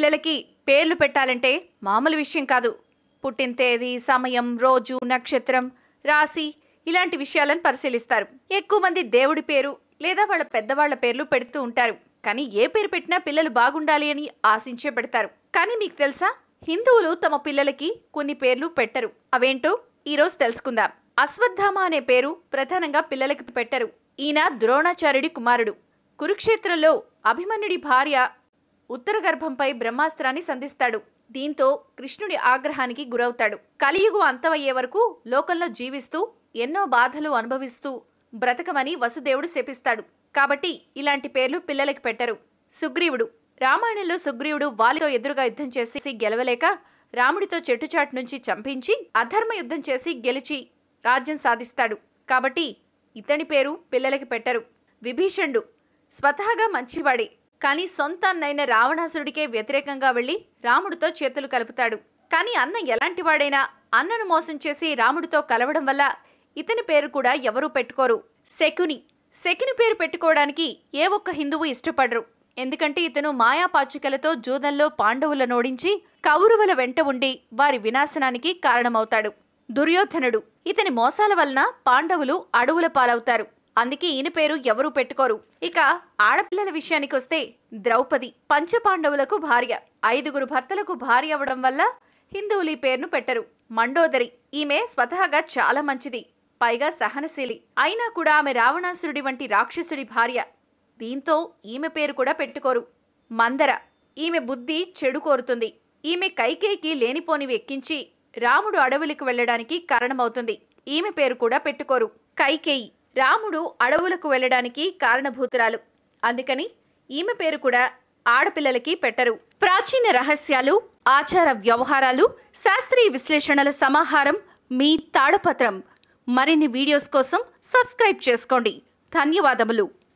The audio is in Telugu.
పిల్లలకి పేర్లు పెట్టాలంటే మామూలు విషయం కాదు. పుట్టిన తేదీ, సమయం, రోజు, నక్షత్రం, రాశి ఇలాంటి విషయాలను పరిశీలిస్తారు. ఎక్కువ మంది దేవుడి పేరు లేదా వాళ్ళ పెద్దవాళ్ల పేర్లు పెడుతూ ఉంటారు. కానీ ఏ పేరు పెట్టినా పిల్లలు బాగుండాలి అని ఆశించే పెడతారు. కానీ మీకు తెలుసా, హిందువులు తమ పిల్లలకి కొన్ని పేర్లు పెట్టరు. అవేంటో ఈరోజు తెలుసుకుందాం. అశ్వత్థామ అనే పేరు ప్రధానంగా పిల్లలకి పెట్టరు. ఈయన ద్రోణాచార్యుడి కుమారుడు. కురుక్షేత్రంలో అభిమన్యుడి భార్య ఉత్తర గర్భంపై బ్రహ్మాస్త్రాన్ని సంధిస్తాడు. దీంతో కృష్ణుడి ఆగ్రహానికి గురవుతాడు. కలియుగం అంతమయ్యే వరకు లోకంలో జీవిస్తూ ఎన్నో బాధలు అనుభవిస్తూ బ్రతకమని వసుదేవుడు శపిస్తాడు. కాబట్టి ఇలాంటి పేర్లు పిల్లలకి పెట్టరు. సుగ్రీవుడు. రామాయణంలో సుగ్రీవుడు వాలితో ఎదురుగా యుద్ధం చేసి గెలవలేక రాముడితో చెట్టుచాటు నుంచి చంపించి అధర్మ యుద్ధం చేసి గెలిచి రాజ్యం సాధిస్తాడు. కాబట్టి ఇతని పేరు పిల్లలకి పెట్టరు. విభీషణుడు. స్వతహాగా మంచివాడే, కానీ సొంత అన్నైన రావణాసురుడికే వ్యతిరేకంగా వెళ్లి రాముడితో చేతులు కలుపుతాడు. కానీ అన్న ఎలాంటివాడైనా అన్నను మోసం చేసి రాముడితో కలవడం వల్ల ఇతని పేరు కూడా ఎవరూ పెట్టుకోరు. శకుని. శకుని పేరు పెట్టుకోవడానికి ఏ ఒక్క హిందువు ఇష్టపడరు. ఎందుకంటే ఇతను మాయాపాచికలతో జూదంలో పాండవులను ఓడించి కౌరవుల వెంట ఉండి వారి వినాశనానికి కారణమవుతాడు. దుర్యోధనుడు. ఇతని మోసాల వలన పాండవులు అడవుల పాలవుతారు. అందుకే ఈయన పేరు ఎవరూ పెట్టుకోరు. ఇక ఆడపిల్లల విషయానికొస్తే ద్రౌపది పంచపాండవులకు భార్య. 5 భర్తలకు భార్య అవడం వల్ల హిందువులు ఈ పేరును పెట్టరు. మండోదరి. ఈమె స్వతహాగా చాలా మంచిది, పైగా సహనశీలి. అయినా కూడా ఆమె రావణాసురుడి వంటి రాక్షసుడి భార్య. దీంతో ఈమె పేరు కూడా పెట్టుకోరు. మందర. ఈమె బుద్ధి చెడు కోరుతుంది. ఈమె కైకేయికి లేనిపోనివి ఎక్కించి రాముడు అడవులకు వెళ్లడానికి కారణమవుతుంది. ఈమె పేరు కూడా పెట్టుకోరు. కైకేయి రాముడు అడవులకు వెళ్లడానికి కారణభూతురాలు. అందుకని ఈమె పేరు కూడా ఆడపిల్లలకి పెట్టరు. ప్రాచీన రహస్యాలు, ఆచార వ్యవహారాలు, శాస్త్రీయ విశ్లేషణల సమాహారం మీ తాళపత్రం. మరిన్ని వీడియోస్ కోసం సబ్స్క్రైబ్ చేసుకోండి. ధన్యవాదములు.